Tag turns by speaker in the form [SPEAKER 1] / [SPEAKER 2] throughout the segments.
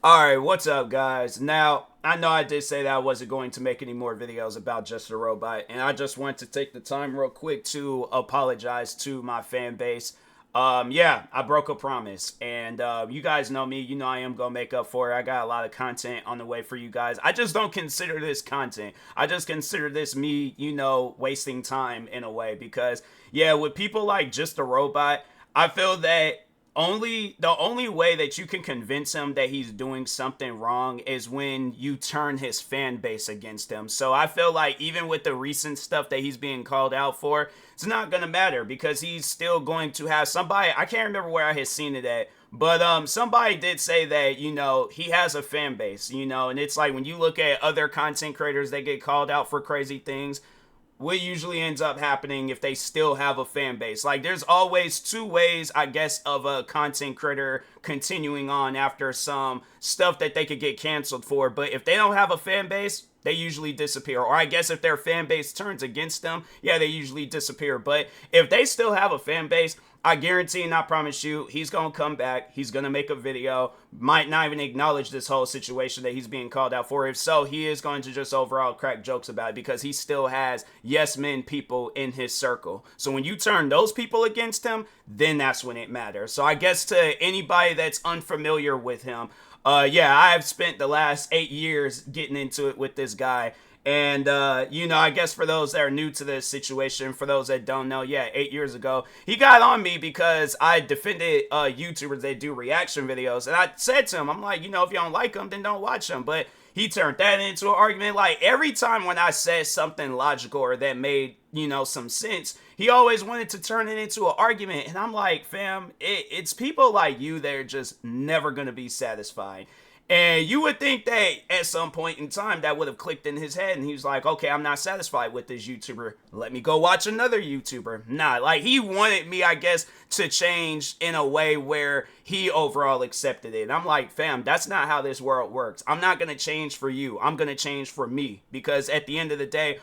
[SPEAKER 1] Alright, what's up, guys? Now, I know I did say that I wasn't going to make any more videos about Just a Robot, and I just want to take the time real quick to apologize to my fan base. Yeah, I broke a promise, and you guys know me. You know I am gonna make up for it. I got a lot of content on the way for you guys. I just don't consider this content. I just consider this me, wasting time in a way because, yeah, with people like Just a Robot, I feel that the only way that you can convince him that he's doing something wrong is when you turn his fan base against him. So I feel like even with the recent stuff that he's being called out for, it's not gonna matter because he's still going to have somebody. I can't remember where I had seen it at, but somebody did say that he has a fan base, and it's like when you look at other content creators that get called out for crazy things, what usually ends up happening if they still have a fan base. Like, there's always two ways, I guess, of a content creator continuing on after some stuff that they could get canceled for. But if they don't have a fan base, they usually disappear. Or I guess if their fan base turns against them, yeah, they usually disappear. But if they still have a fan base, I guarantee and I promise you, he's going to come back. He's going to make a video. Might not even acknowledge this whole situation that he's being called out for. If so, he is going to just overall crack jokes about it because he still has yes men people in his circle. So when you turn those people against him, then that's when it matters. So I guess to anybody that's unfamiliar with him, yeah, I've spent the last 8 years getting into it with this guy. And, I guess for those that are new to this situation, for those that don't know, yeah, 8 years ago, he got on me because I defended YouTubers that do reaction videos. And I said to him, I'm like, if you don't like them, then don't watch them. But he turned that into an argument. Like, every time when I said something logical or that made, some sense, he always wanted to turn it into an argument. And I'm like, fam, it's people like you that are just never going to be satisfied. And you would think that at some point in time that would have clicked in his head and he was like, okay, I'm not satisfied with this YouTuber. Let me go watch another YouTuber. Nah, like he wanted me, I guess, to change in a way where he overall accepted it. And I'm like, fam, that's not how this world works. I'm not going to change for you. I'm going to change for me because at the end of the day,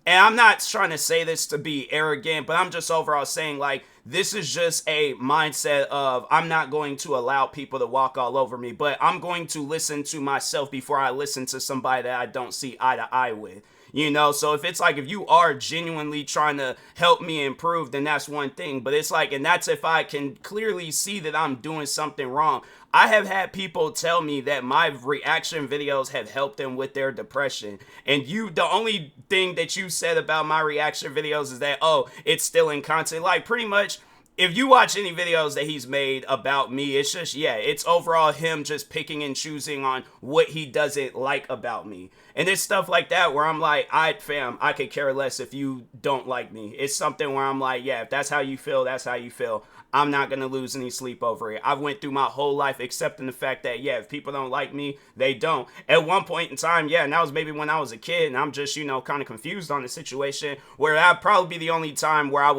[SPEAKER 1] and I'm not trying to say this to be arrogant, but I'm just overall saying like, this is just a mindset of I'm not going to allow people to walk all over me, but I'm going to listen to myself before I listen to somebody that I don't see eye to eye with. So if it's like if you are genuinely trying to help me improve, then that's one thing. But it's like, and that's if I can clearly see that I'm doing something wrong. I have had people tell me that my reaction videos have helped them with their depression. And the only thing that you said about my reaction videos is that, oh, it's still in content. Like, pretty much, if you watch any videos that he's made about me, it's just, yeah, it's overall him just picking and choosing on what he doesn't like about me. And it's stuff like that where I'm like, fam, I could care less if you don't like me. It's something where I'm like, yeah, if that's how you feel, that's how you feel. I'm not going to lose any sleep over it. I've went through my whole life accepting the fact that, yeah, if people don't like me, they don't. At one point in time, yeah, and that was maybe when I was a kid, and I'm just, kind of confused on the situation, where that'd probably be the only time where I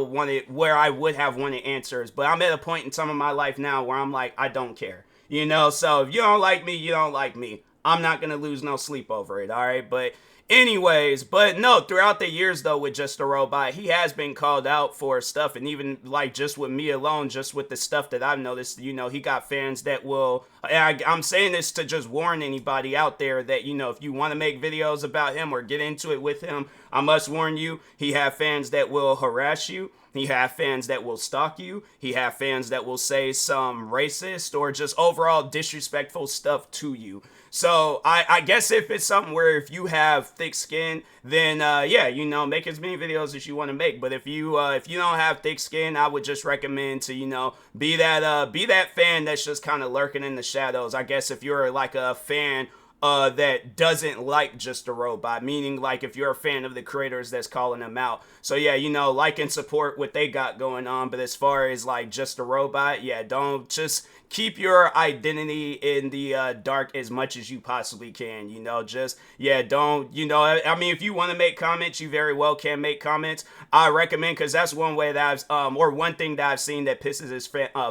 [SPEAKER 1] would have wanted answers. But I'm at a point in time in my life now where I'm like, I don't care. So if you don't like me, you don't like me. I'm not going to lose no sleep over it, all right? But anyways, but no, throughout the years, though, with Just a Robot, he has been called out for stuff. And even, like, just with me alone, just with the stuff that I've noticed, he got fans that will, I'm saying this to just warn anybody out there that, if you want to make videos about him or get into it with him, I must warn you, he have fans that will harass you. He have fans that will stalk you. He have fans that will say some racist or just overall disrespectful stuff to you. So I guess if it's something where if you have thick skin, then yeah, make as many videos as you want to make. But if you don't have thick skin, I would just recommend to be that fan that's just kind of lurking in the shadows. I guess if you're like a fan that doesn't like Just a Robot, meaning like if you're a fan of the creators that's calling them out. So yeah, like and support what they got going on. But as far as like Just a Robot, yeah, don't just keep your identity in the dark as much as you possibly can. Just, yeah, don't, I mean, if you want to make comments, you very well can make comments. I recommend, because that's one way that or one thing that I've seen that pisses his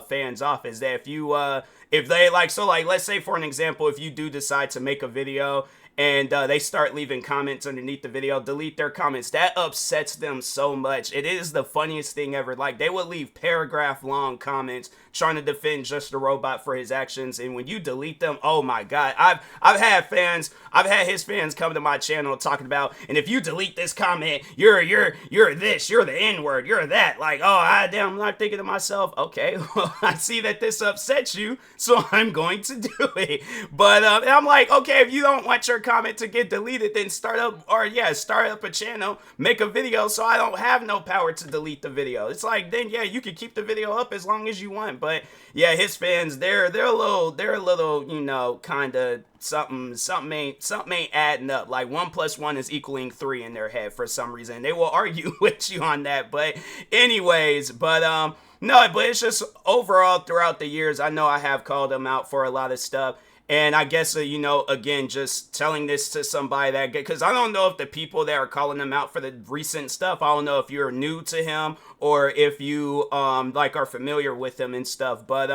[SPEAKER 1] fans off is that if they let's say for an example, if you do decide to make a video and they start leaving comments underneath the video, delete their comments. That upsets them so much. It is the funniest thing ever. Like, they will leave paragraph long comments trying to defend Just a Robot for his actions, and when you delete them, oh my god. I've had his fans come to my channel talking about, and if you delete this comment, you're this, you're the N-word, you're that. Like, oh, I'm not thinking to myself, okay, well, I see that this upsets you, so I'm going to do it. But and I'm like, okay, if you don't want your comment to get deleted, then start up a channel, make a video so I don't have no power to delete the video. It's like, then yeah, you can keep the video up as long as you want. But yeah, his fans, they're a little, you know, kind of something ain't adding up. Like 1 + 1 is equaling 3 in their head for some reason. They will argue with you on that. But anyways, no, but it's just overall throughout the years, I know I have called him out for a lot of stuff. And I guess, you know, again, just telling this to somebody that, because I don't know if the people that are calling him out for the recent stuff, I don't know if you're new to him or if you, like, are familiar with him and stuff. But,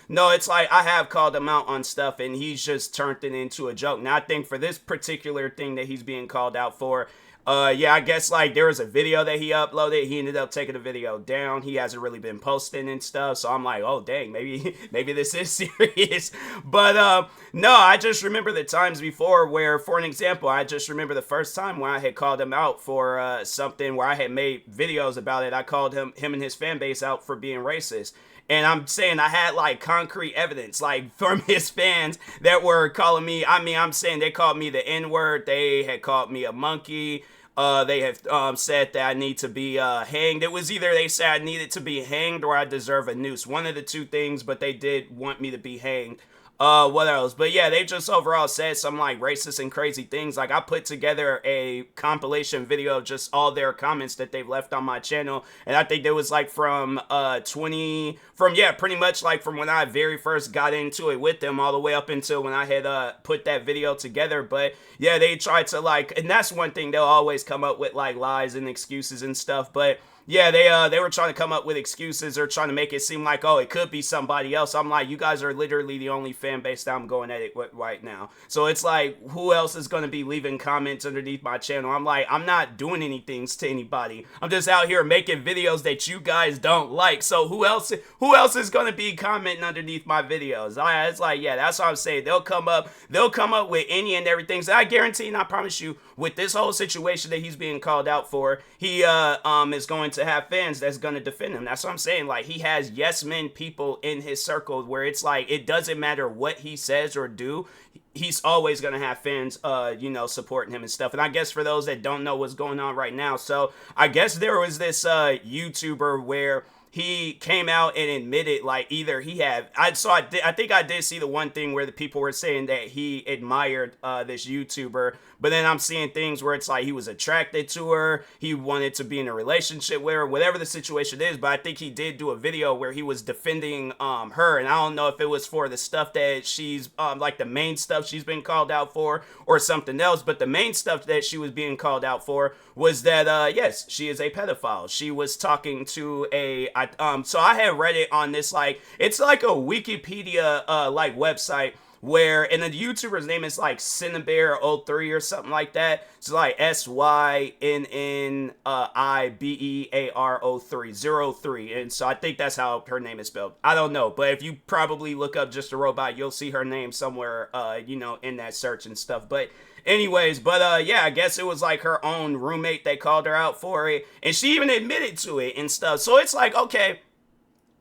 [SPEAKER 1] no, it's like I have called him out on stuff and he's just turned it into a joke. Now, I think for this particular thing that he's being called out for, yeah, I guess, like, there was a video that he uploaded. He ended up taking the video down. He hasn't really been posting and stuff. So I'm like, oh, dang, maybe this is serious. But, no, I just remember the times before where, for an example, I just remember the first time when I had called him out for, something where I had made videos about it. I called him and his fan base out for being racist. And I'm saying I had, like, concrete evidence, like, from his fans that were calling me, I'm saying they called me the N-word. They had called me a monkey. They have said that I need to be hanged. It was either they said I needed to be hanged or I deserve a noose. One of the two things, but they did want me to be hanged. What else? But yeah, they just overall said some like racist and crazy things. Like I put together a compilation video of just all their comments that they've left on my channel. And I think it was like from pretty much like from when I very first got into it with them all the way up until when I had put that video together. But yeah, they tried to like, and that's one thing, they'll always come up with like lies and excuses and stuff. But yeah, they were trying to come up with excuses or trying to make it seem like, oh, it could be somebody else. I'm like, you guys are literally the only fan base that I'm going at it with right now. So it's like, who else is going to be leaving comments underneath my channel? I'm like, I'm not doing anything to anybody. I'm just out here making videos that you guys don't like. So who else is going to be commenting underneath my videos? It's like, yeah, that's what I'm saying. They'll come up with any and everything. So I guarantee and I promise you, with this whole situation that he's being called out for, he is going to have fans that's going to defend him. That's what I'm saying. Like, he has yes men people in his circle where it's like, it doesn't matter what he says or do, he's always going to have fans, supporting him and stuff. And I guess for those that don't know what's going on right now, so I guess there was this YouTuber where he came out and admitted, like, either he had, I think I did see the one thing where the people were saying that he admired this YouTuber, but then I'm seeing things where it's like he was attracted to her, he wanted to be in a relationship with her, whatever the situation is. But I think he did do a video where he was defending her, and I don't know if it was for the stuff that she's like the main stuff she's been called out for or something else. But the main stuff that she was being called out for was that yes, she is a pedophile. She was talking to so I had read it on this, like, it's like a Wikipedia like website where, and the YouTuber's name is like Cinnabear03 or something like that. It's like SYNNIBEAR03, and so I think that's how her name is spelled. I don't know, but if you probably look up Just a Robot, you'll see her name somewhere, in that search and stuff. But anyways, yeah, I guess it was like her own roommate that called her out for it, and she even admitted to it and stuff. So it's like, okay,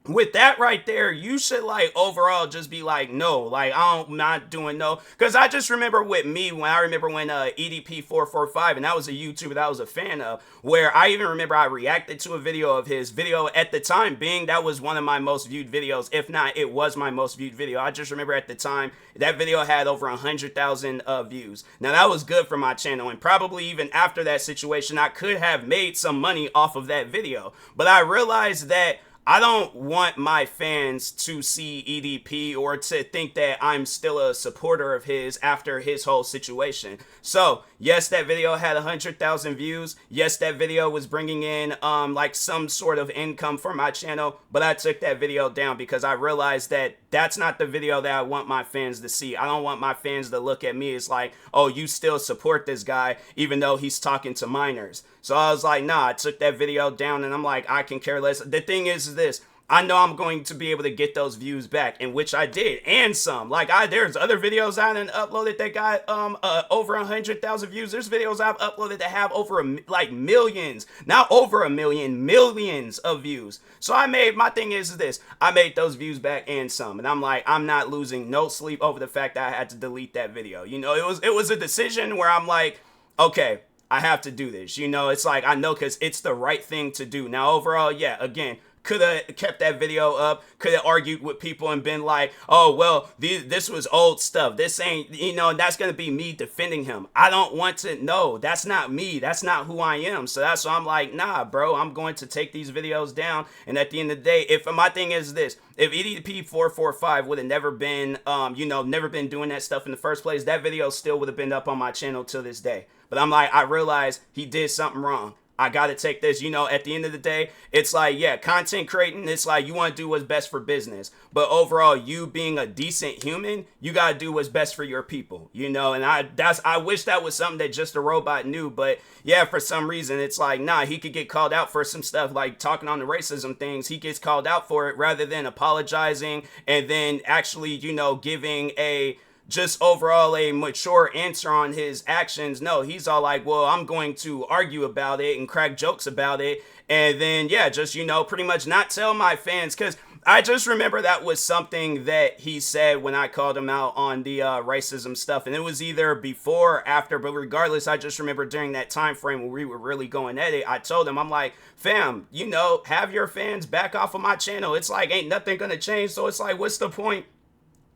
[SPEAKER 1] with that right there, you should like overall just be like, no, like I'm not doing no. Because I just remember with me, when EDP445, and that was a YouTuber that I was a fan of, where I even remember I reacted to a video of his video at the time being that was one of my most viewed videos. If not, it was my most viewed video. I just remember at the time that video had over 100,000 views. Now that was good for my channel, and probably even after that situation, I could have made some money off of that video. But I realized that I don't want my fans to see EDP or to think that I'm still a supporter of his after his whole situation. So, yes, that video had 100,000 views. Yes, that video was bringing in like some sort of income for my channel, but I took that video down because I realized that that's not the video that I want my fans to see. I don't want my fans to look at me as like, oh, you still support this guy even though he's talking to minors. So I was like, nah, I took that video down, and I'm like, I can care less. The thing is this, I know I'm going to be able to get those views back, in which I did, and some. Like, there's other videos I done uploaded that got over 100,000 views. There's videos I've uploaded that have over like millions, not over a million, millions of views. So my thing is this, I made those views back and some, and I'm like, I'm not losing no sleep over the fact that I had to delete that video. You know, it was a decision where I'm like, okay, I have to do this. You know, it's like, I know, because it's the right thing to do. Now, overall, yeah, again, could have kept that video up, could have argued with people and been like, oh, well, this was old stuff. This ain't, you know, that's going to be me defending him. I don't want to, no, that's not me. That's not who I am. So that's why I'm like, nah, bro, I'm going to take these videos down. And at the end of the day, if my thing is this, if EDP445 would have never been, you know, never been doing that stuff in the first place, that video still would have been up on my channel till this day. But I'm like, I realized he did something wrong. I got to take this, you know, at the end of the day, it's like, yeah, content creating, it's like you want to do what's best for business. But overall, you being a decent human, you got to do what's best for your people, you know, and I wish that was something that Just a Robot knew. But yeah, for some reason, it's like, nah, he could get called out for some stuff like talking on the racism things. He gets called out for it rather than apologizing and then actually, you know, giving just overall a mature answer on his actions. No, he's all like, well, I'm going to argue about it and crack jokes about it. And then, yeah, just, you know, pretty much not tell my fans, because I just remember that was something that he said when I called him out on the racism stuff. And it was either before or after, but regardless, I just remember during that time frame where we were really going at it, I told him, I'm like, fam, you know, have your fans back off of my channel. It's like, ain't nothing gonna change. So it's like, what's the point?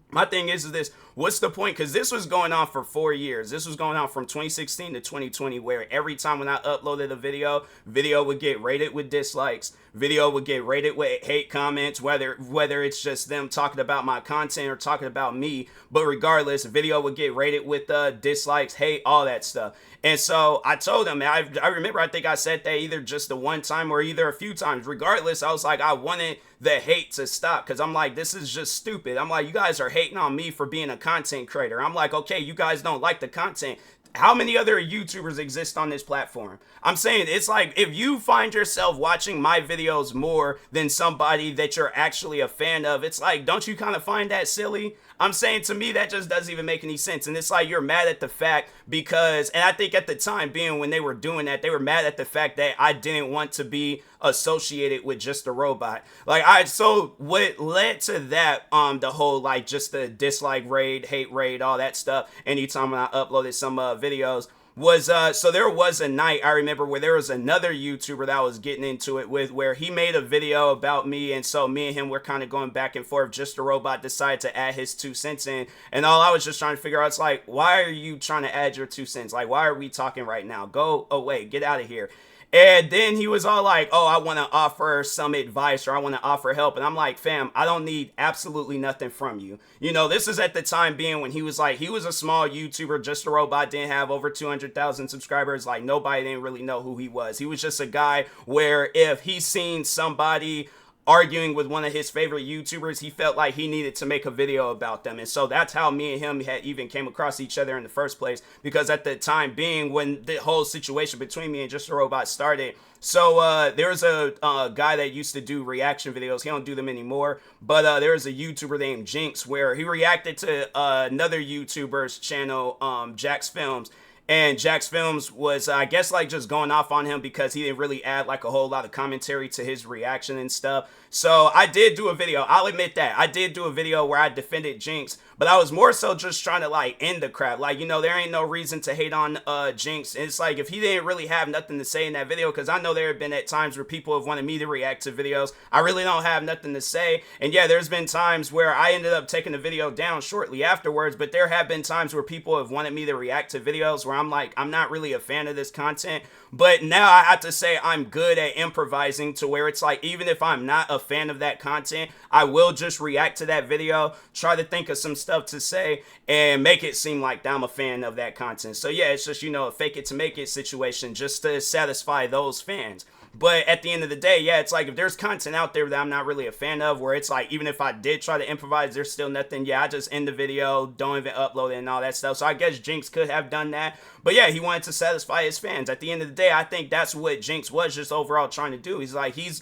[SPEAKER 1] My thing is this, what's the point? Because this was going on for 4 years. This was going on from 2016 to 2020, where every time when I uploaded a video would get rated with dislikes. Video would get rated with hate comments, whether it's just them talking about my content or talking about me. But regardless, video would get rated with dislikes, hate, all that stuff. And so I told him, I remember, I think I said that either just the one time or either a few times. Regardless, I was like, I wanted the hate to stop, because I'm like, this is just stupid. I'm like, you guys are hating on me for being a content creator. I'm like, okay, you guys don't like the content. How many other YouTubers exist on this platform? I'm saying, it's like, if you find yourself watching my videos more than somebody that you're actually a fan of, it's like, don't you kind of find that silly? I'm saying, to me, that just doesn't even make any sense. And it's like, you're mad at the fact because, and I think at the time being when they were doing that, they were mad at the fact that I didn't want to be associated with Just a Robot. Like, so what led to that, the whole, like, just the dislike raid, hate raid, all that stuff, anytime when I uploaded some videos, was so there was a night I remember where there was another YouTuber that I was getting into it with, where he made a video about me, and so me and him were kind of going back and forth. Just a Robot decided to add his 2 cents in, and all I was just trying to figure out, it's like, why are you trying to add your 2 cents? Like, why are we talking right now? Go away, get out of here. And then he was all like, oh, I want to offer some advice, or I want to offer help. And I'm like, fam, I don't need absolutely nothing from you. You know, this is at the time being when he was like, he was a small YouTuber. Just a Robot didn't have over 200,000 subscribers. Like, nobody didn't really know who he was. He was just a guy where if he seen somebody arguing with one of his favorite YouTubers, he felt like he needed to make a video about them. And so that's how me and him had even came across each other in the first place, because at the time being when the whole situation between me and Just a Robot started, so there was a guy that used to do reaction videos. He don't do them anymore, but there was a YouTuber named Jinx where he reacted to another YouTuber's channel, Jack's Films. And Jack's Films was, I guess, like just going off on him because he didn't really add like a whole lot of commentary to his reaction and stuff. So I did do a video. I'll admit that. I did do a video where I defended Jinx, but I was more so just trying to like end the crap. Like, you know, there ain't no reason to hate on Jinx. It's like, if he didn't really have nothing to say in that video, because I know there have been at times where people have wanted me to react to videos, I really don't have nothing to say. And yeah, there's been times where I ended up taking the video down shortly afterwards, but there have been times where people have wanted me to react to videos where I'm like, I'm not really a fan of this content. But now I have to say I'm good at improvising, to where it's like, even if I'm not a fan of that content, I will just react to that video, try to think of some stuff to say, and make it seem like I'm a fan of that content. So yeah, it's just, you know, a fake it to make it situation just to satisfy those fans. But at the end of the day, yeah, it's like if there's content out there that I'm not really a fan of, where it's like even if I did try to improvise, there's still nothing. Yeah, I just end the video, don't even upload it and all that stuff. So I guess Jinx could have done that. But yeah, he wanted to satisfy his fans. At the end of the day, I think that's what Jinx was just overall trying to do. He's like, his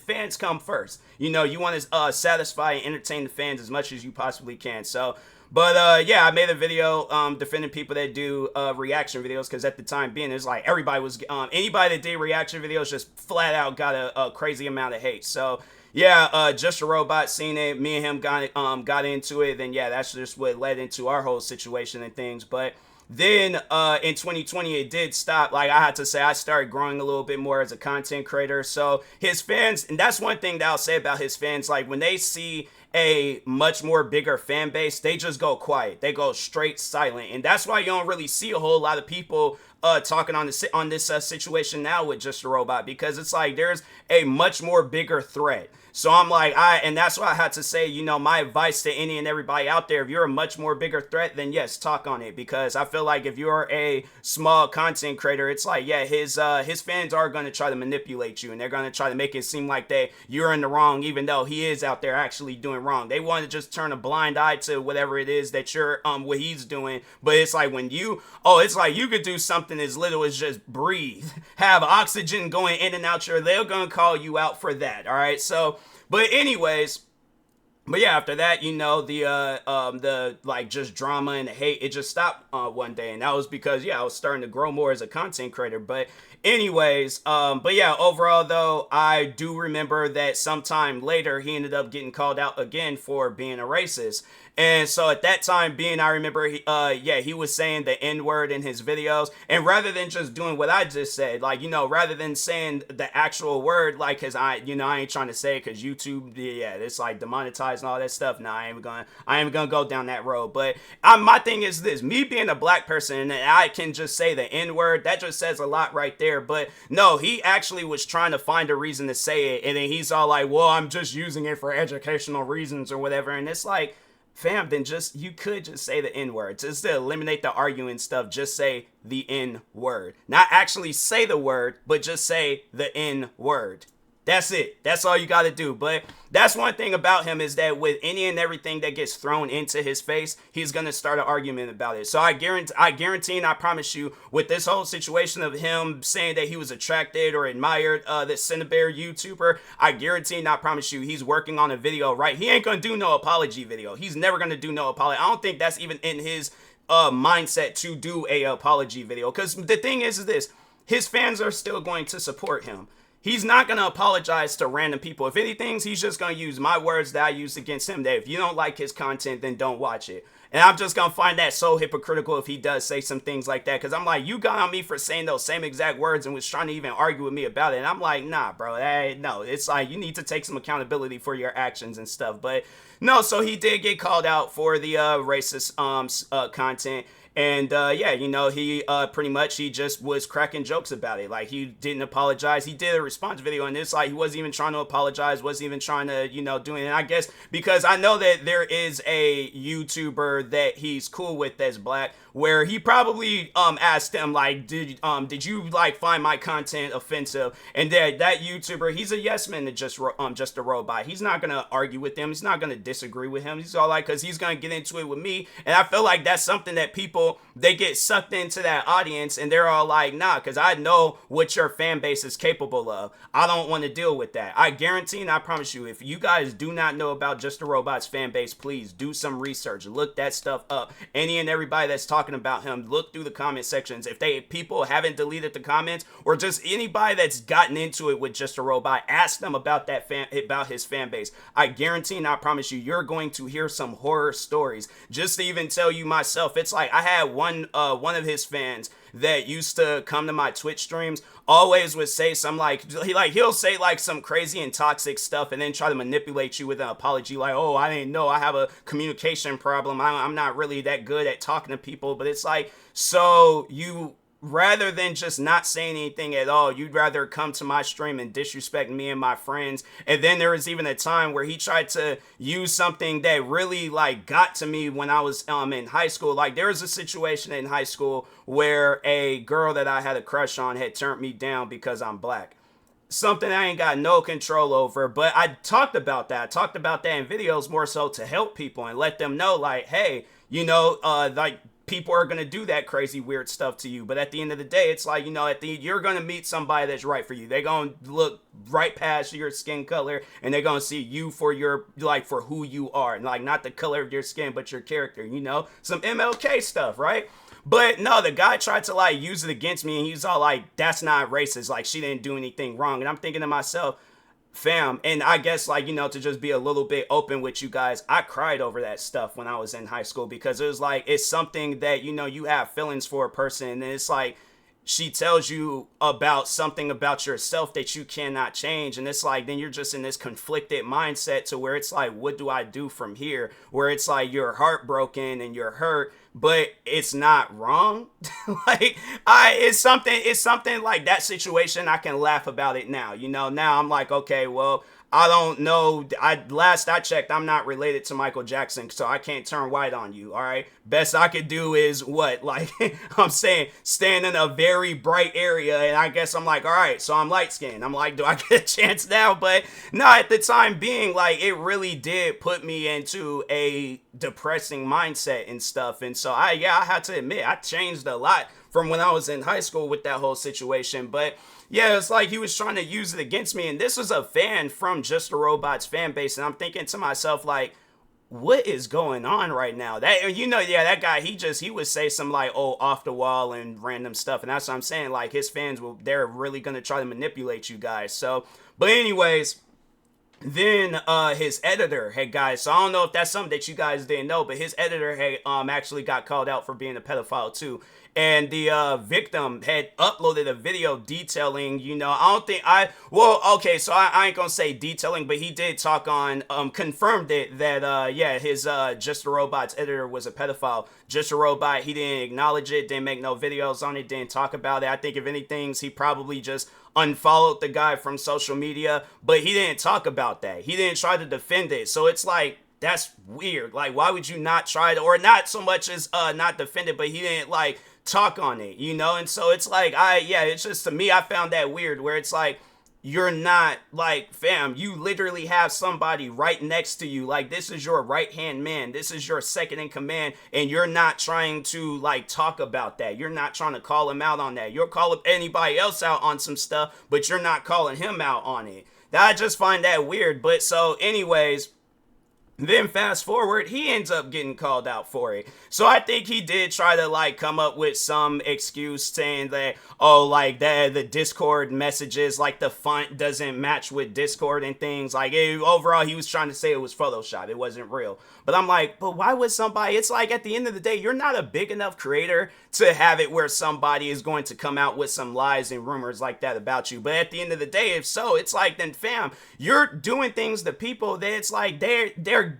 [SPEAKER 1] fans come first. You know, you want to satisfy and entertain the fans as much as you possibly can. So, but yeah, I made a video defending people that do reaction videos, because at the time being, it's like everybody was anybody that did reaction videos just flat out got a crazy amount of hate. So yeah, Just a Robot seen it, me and him got into it, then yeah, that's just what led into our whole situation and things. But then in 2020 it did stop. Like, I had to say, I started growing a little bit more as a content creator. So his fans, and that's one thing that I'll say about his fans, like when they see a much more bigger fan base, they just go quiet. They go straight silent. And that's why you don't really see a whole lot of people talking on this situation now with Just a Robot, because it's like there's a much more bigger threat. So I'm like, and that's why I had to say, you know, my advice to any and everybody out there, if you're a much more bigger threat, then yes, talk on it. Because I feel like if you're a small content creator, it's like, yeah, his fans are going to try to manipulate you, and they're going to try to make it seem like you're in the wrong, even though he is out there actually doing wrong. They want to just turn a blind eye to whatever it is that you're, what he's doing. But it's like when it's like you could do something as little as just breathe, have oxygen going in and out they're going to call you out for that. All right. So, but anyways, but yeah, after that, you know, the like just drama and the hate, it just stopped one day. And that was because, yeah, I was starting to grow more as a content creator. But anyways, but yeah, overall though, I do remember that sometime later he ended up getting called out again for being a racist. And so at that time being, I remember, he was saying the N-word in his videos. And rather than just doing what I just said, like, you know, rather than saying the actual word, like, cause I ain't trying to say it cause YouTube, yeah, it's like demonetized and all that stuff. Nah, I ain't gonna go down that road. But my thing is this, me being a black person and I can just say the N-word, that just says a lot right there. But no, he actually was trying to find a reason to say it. And then he's all like, well, I'm just using it for educational reasons or whatever. And it's like, fam, then you could just say the N-word. Just to eliminate the arguing stuff, just say the N-word. Not actually say the word, but just say the N-word. That's it. That's all you got to do. But that's one thing about him, is that with any and everything that gets thrown into his face, he's going to start an argument about it. So I guarantee and I promise you, with this whole situation of him saying that he was attracted or admired the Cinebear YouTuber, I guarantee and I promise you, he's working on a video, right? He ain't going to do no apology video. He's never going to do no apology. I don't think that's even in his mindset to do a apology video. Because the thing is this, his fans are still going to support him. He's not going to apologize to random people. If anything, he's just going to use my words that I used against him, that if you don't like his content, then don't watch it. And I'm just going to find that so hypocritical if he does say some things like that. Because I'm like, you got on me for saying those same exact words and was trying to even argue with me about it. And I'm like, nah, bro. No, it's like you need to take some accountability for your actions and stuff. But no, so he did get called out for the racist content. And yeah, you know, he pretty much, he just was cracking jokes about it. Like, he didn't apologize. He did a response video, and it's like he wasn't even trying to apologize, wasn't even trying to, you know, do it. And I guess because I know that there is a YouTuber that he's cool with that's black, where he probably asked him, like, did you like find my content offensive? And that YouTuber, he's a yes man to just a robot. He's not gonna argue with him. He's not gonna disagree with him. He's all like, because he's gonna get into it with me. And I feel like that's something that people, they get sucked into that audience, and they're all like, nah, because I know what your fan base is capable of. I don't want to deal with that. I guarantee and I promise you, if you guys do not know about Just a Robot's fan base, please do some research. Look that stuff up. Any and everybody that's talking about him, look through the comment sections. If people haven't deleted the comments, or just anybody that's gotten into it with Just a Robot, ask them about about his fan base. I guarantee and I promise you, you're going to hear some horror stories. Just to even tell you myself, it's like I had one of his fans that used to come to my Twitch streams, always would say some he'll say like some crazy and toxic stuff, and then try to manipulate you with an apology, like, oh, I didn't know, I have a communication problem, I'm not really that good at talking to people. But it's like, so you, rather than just not saying anything at all, you'd rather come to my stream and disrespect me and my friends. And then there was even a time where he tried to use something that really like got to me when I was in high school. Like, there was a situation in high school where a girl that I had a crush on had turned me down because I'm black. something I ain't got no control over. But I talked about that. I talked about that in videos more so to help people and let them know, like, hey, you know, like, people are gonna do that crazy weird stuff to you, but at the end of the day, it's like, you know, you're gonna meet somebody that's right for you. They're gonna look right past your skin color, and they're gonna see you for your, like, for who you are, and like, not the color of your skin, but your character, you know, some MLK stuff, right? But no, the guy tried to like use it against me, and he's all like, that's not racist, like, she didn't do anything wrong. And I'm thinking to myself, fam, and I guess, like, you know, to just be a little bit open with you guys, I cried over that stuff when I was in high school, because it was like, it's something that, you know, you have feelings for a person, and it's like, she tells you about something about yourself that you cannot change, and it's like, then you're just in this conflicted mindset to where it's like, what do I do from here? Where it's like, you're heartbroken and you're hurt, but it's not wrong. Like, it's something like that situation, I can laugh about it now, you know. Now I'm like, okay, well, I don't know. Last I checked, I'm not related to Michael Jackson, so I can't turn white on you. All right. Best I could do is what? Like, I'm saying, stand in a very bright area, and I guess I'm like, all right, so I'm light skinned. I'm like, do I get a chance now? But no, at the time being, like, it really did put me into a depressing mindset and stuff. And so I had to admit, I changed a lot from when I was in high school with that whole situation. But yeah, it's like he was trying to use it against me. And this was a fan from Just a Robot's fan base. And I'm thinking to myself, like, what is going on right now? That, you know, yeah, that guy, he would say some like, oh, off the wall and random stuff. And that's what I'm saying. Like, his fans they're really going to try to manipulate you guys. So, but anyways, then his editor had, guys, so I don't know if that's something that you guys didn't know, but his editor had actually got called out for being a pedophile too. And the victim had uploaded a video detailing, you know, okay, so I ain't gonna say detailing, but he did talk on, confirmed it that, yeah, his Just a Robot's editor was a pedophile. Just a Robot, he didn't acknowledge it, didn't make no videos on it, didn't talk about it. I think if anything, he probably just unfollowed the guy from social media, but he didn't talk about that. He didn't try to defend it. So it's like, that's weird. Like, why would you not try to, or not so much as not defend it, but he didn't like talk on it, you know? And so it's like, it's just, to me, I found that weird, where it's like, you're not, like, fam, you literally have somebody right next to you. Like, this is your right hand man, this is your second in command, and you're not trying to like talk about that. You're not trying to call him out on that. You're calling anybody else out on some stuff, but you're not calling him out on it. I just find that weird. But so anyways, then fast forward, he ends up getting called out for it. So I think he did try to like come up with some excuse saying that, oh, like the Discord messages, like the font doesn't match with Discord and things. Like, overall, he was trying to say it was Photoshop. It wasn't real. But I'm like, but why would somebody, it's like, at the end of the day, you're not a big enough creator to have it where somebody is going to come out with some lies and rumors like that about you. But at the end of the day, if so, it's like, then fam, you're doing things to people that it's like they're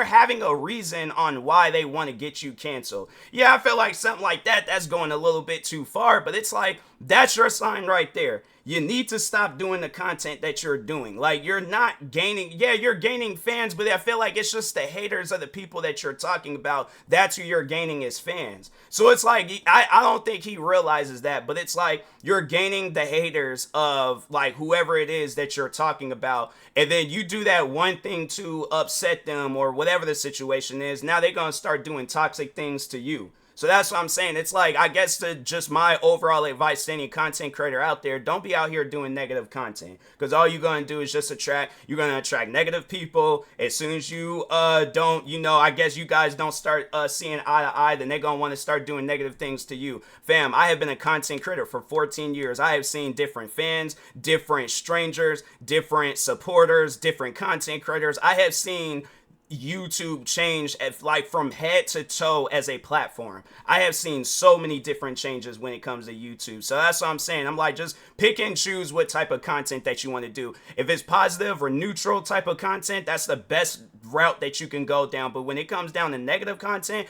[SPEAKER 1] having a reason on why they want to get you canceled. Yeah, I feel like something like that's going a little bit too far, but it's like, that's your sign right there. You need to stop doing the content that you're doing. Like, you're not gaining, you're gaining fans, but I feel like it's just the haters of the people that you're talking about. That's who you're gaining as fans. So it's like, I don't think he realizes that, but it's like, you're gaining the haters of like whoever it is that you're talking about. And then you do that one thing to upset them or whatever the situation is. Now they're going to start doing toxic things to you. So that's what I'm saying. It's like, I guess just my overall advice to any content creator out there, don't be out here doing negative content, because all you're going to do is just you're going to attract negative people. As soon as you don't, you know, I guess you guys don't start seeing eye to eye, then they're going to want to start doing negative things to you. Fam, I have been a content creator for 14 years. I have seen different fans, different strangers, different supporters, different content creators. I have seen YouTube change like from head to toe as a platform. I have seen so many different changes when it comes to YouTube. So that's what I'm saying. I'm like, just pick and choose what type of content that you want to do. If it's positive or neutral type of content, that's the best route that you can go down. But when it comes down to negative content,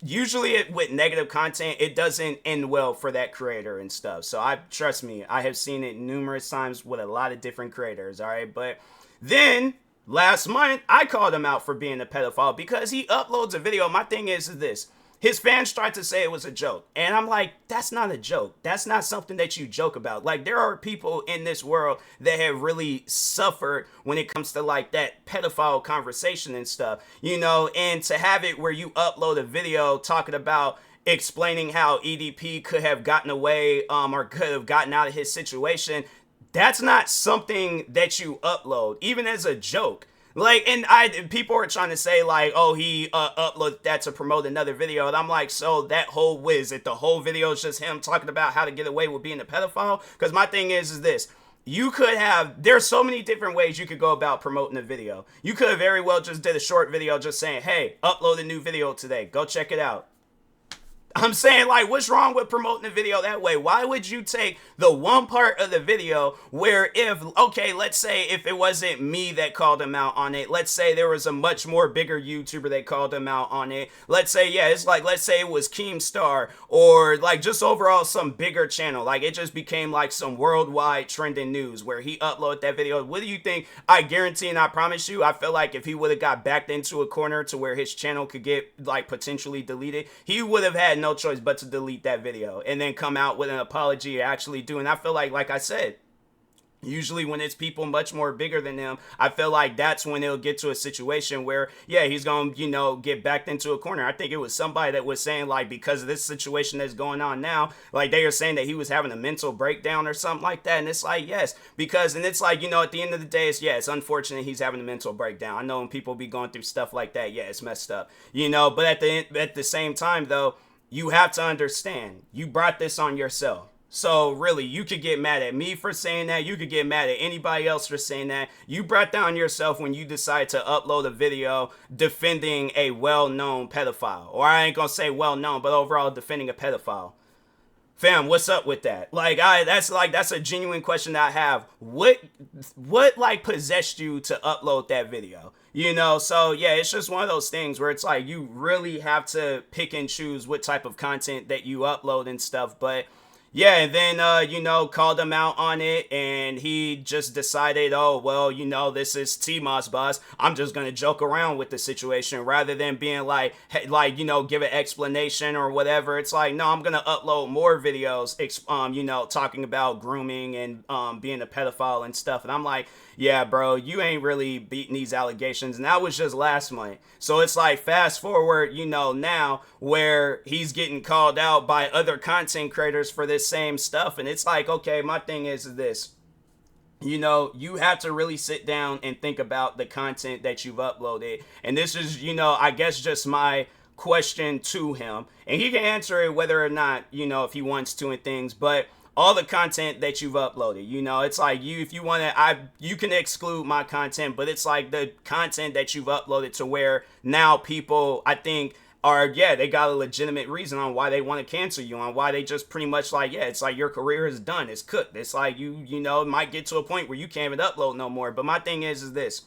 [SPEAKER 1] usually with negative content, it doesn't end well for that creator and stuff. So trust me, I have seen it numerous times with a lot of different creators. All right. But then last month, I called him out for being a pedophile because he uploads a video. My thing is this. his fans tried to say it was a joke. And I'm like, that's not a joke. That's not something that you joke about. Like, there are people in this world that have really suffered when it comes to like that pedophile conversation and stuff, you know, and to have it where you upload a video talking about explaining how EDP could have gotten away or could have gotten out of his situation, that's not something that you upload, even as a joke. Like, and people are trying to say like, oh, he uploaded that to promote another video, and I'm like, so that whole the whole video is just him talking about how to get away with being a pedophile? Because my thing is this. You could have, there's so many different ways you could go about promoting a video. You could have very well just did a short video just saying, hey, upload a new video today. Go check it out. I'm saying, like, what's wrong with promoting the video that way? Why would you take the one part of the video where if, okay, let's say if it wasn't me that called him out on it, let's say there was a much more bigger YouTuber that called him out on it. Let's say, yeah, it's like, let's say it was Keemstar or like just overall some bigger channel. Like it just became like some worldwide trending news where he uploaded that video. What do you think? I guarantee and I promise you, I feel like if he would have got backed into a corner to where his channel could get like potentially deleted, he would have had no choice but to delete that video and then come out with an apology actually doing. I feel like I said, usually when it's people much more bigger than him, I feel like that's when it'll get to a situation where, yeah, he's going to, you know, get backed into a corner. I think it was somebody that was saying, like, because of this situation that's going on now, like, they are saying that he was having a mental breakdown or something like that. And it's like, yes, because, and it's like, you know, at the end of the day, it's, yeah, it's unfortunate he's having a mental breakdown. I know when people be going through stuff like that, yeah, it's messed up, you know, but at the same time, though, you have to understand, you brought this on yourself. So really, you could get mad at me for saying that. You could get mad at anybody else for saying that. You brought down yourself when you decide to upload a video defending a well-known pedophile. Or I ain't gonna say well-known, but overall defending a pedophile. Fam, what's up with that? Like, that's a genuine question that I have. What like possessed you to upload that video? You know, so yeah, it's just one of those things where it's like you really have to pick and choose what type of content that you upload and stuff. But yeah, and then, you know, called him out on it, and he just decided, oh, well, you know, this is TMossBoss. I'm just going to joke around with the situation rather than being like, hey, like, you know, give an explanation or whatever. It's like, no, I'm going to upload more videos, you know, talking about grooming and being a pedophile and stuff. And I'm like, yeah, bro, you ain't really beating these allegations. And that was just last month. So it's like fast forward, you know, now where he's getting called out by other content creators for this same stuff. And it's like, okay, my thing is this. You know, you have to really sit down and think about the content that you've uploaded. And this is, you know, I guess just my question to him. And he can answer it whether or not, you know, if he wants to and things. But all the content that you've uploaded, you know, it's like if you want to, you can exclude my content, but it's like the content that you've uploaded to where now people, I think, yeah, they got a legitimate reason on why they want to cancel you, on why they just pretty much like, yeah, it's like your career is done, it's cooked. It's like you know, it might get to a point where you can't even upload no more. But my thing is this.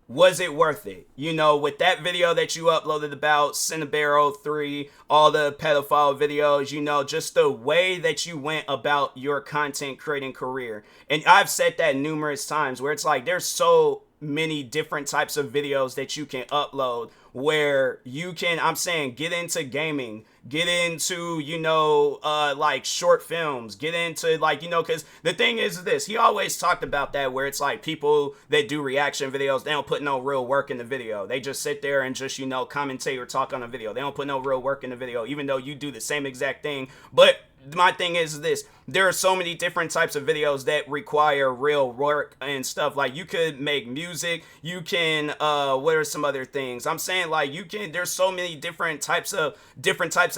[SPEAKER 1] Was it worth it? You know, with that video that you uploaded about Cinnabaro 3, all the pedophile videos, you know, just the way that you went about your content creating career. And I've said that numerous times where it's like there's so many different types of videos that you can upload where you can, I'm saying, get into gaming, get into, you know, like short films, get into like, you know, because the thing is this, he always talked about that where it's like people that do reaction videos, they don't put no real work in the video. They just sit there and just, you know, commentate or talk on a video. They don't put no real work in the video, even though you do the same exact thing. But my thing is this, there are so many different types of videos that require real work and stuff. Like you could make music, you can what are some other things? I'm saying like you can, there's so many different types of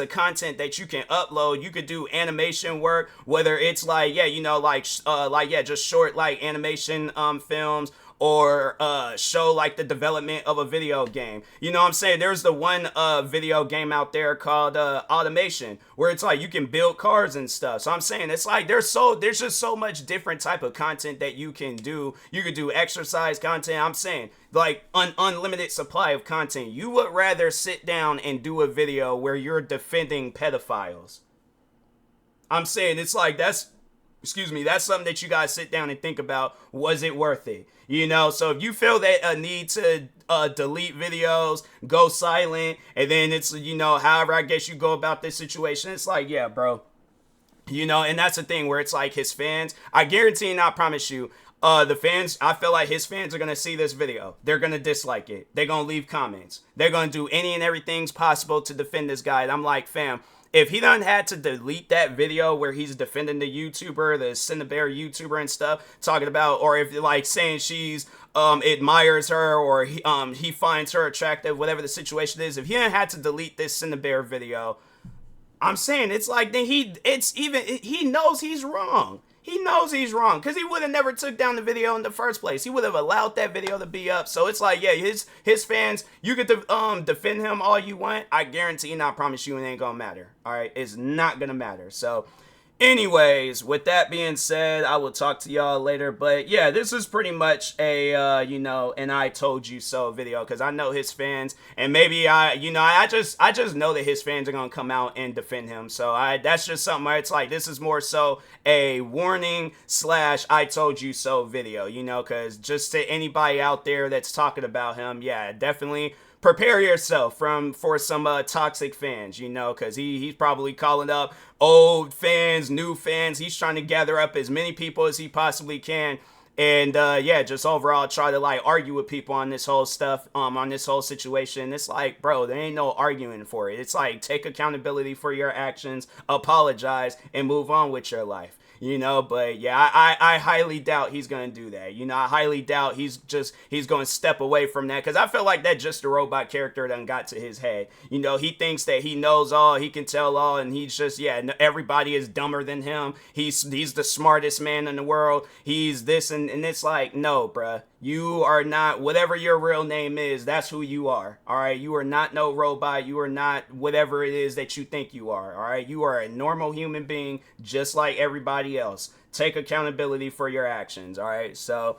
[SPEAKER 1] content that you can upload. You could do animation work, whether it's like, yeah, you know, like yeah, just short like animation films, or show like the development of a video game. You know what I'm saying? There's the one video game out there called Automation, where it's like you can build cars and stuff. So I'm saying it's like there's just so much different type of content that you can do. You could do exercise content. I'm saying like unlimited supply of content. You would rather sit down and do a video where you're defending pedophiles. I'm saying it's like that's excuse me, that's something that you guys sit down and think about. Was it worth it? You know, so if you feel that a need to delete videos, go silent, and then it's, you know, however I guess you go about this situation, it's like, yeah, bro. You know, and that's the thing where it's like his fans, I guarantee and I promise you, the fans, I feel like his fans are going to see this video. They're going to dislike it. They're going to leave comments. They're going to do any and everything possible to defend this guy. And I'm like, fam, if he done had to delete that video where he's defending the YouTuber, the Cinnabear YouTuber and stuff, talking about, or if like saying she's admires her, or he finds her attractive, whatever the situation is, if he done had to delete this Cinnabear video, I'm saying it's like then he knows he's wrong. He knows he's wrong because he would have never took down the video in the first place. He would have allowed that video to be up. So it's like, yeah, his fans, you get to defend him all you want. I guarantee and I promise you it ain't gonna matter. All right, it's not gonna matter. So anyways, with that being said, I will talk to y'all later. But yeah, this is pretty much a you know, an I told you so video, because I know his fans, and maybe I just know that his fans are gonna come out and defend him. So that's just something where it's like, this is more so a warning slash I told you so video, you know, because just to anybody out there that's talking about him, yeah, definitely prepare yourself for some toxic fans, you know, because he's probably calling up old fans, new fans. He's trying to gather up as many people as he possibly can, and yeah, just overall try to like argue with people on this whole stuff, on this whole situation. It's like, bro, there ain't no arguing for it. It's like, take accountability for your actions, apologize, and move on with your life. You know, but yeah, I highly doubt he's going to do that. You know, I highly doubt he's going to step away from that, because I feel like that Just a Robot character done got to his head. You know, he thinks that he knows all, he can tell all, and he's just, yeah, everybody is dumber than him. He's the smartest man in the world. He's this, and it's like, no, bruh. You are not, whatever your real name is, that's who you are. All right. You are not no robot. You are not whatever it is that you think you are. All right. You are a normal human being, just like everybody else. Take accountability for your actions. All right. So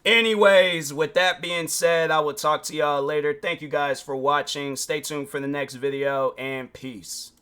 [SPEAKER 1] anyways, with that being said, I will talk to y'all later. Thank you guys for watching. Stay tuned for the next video, and peace.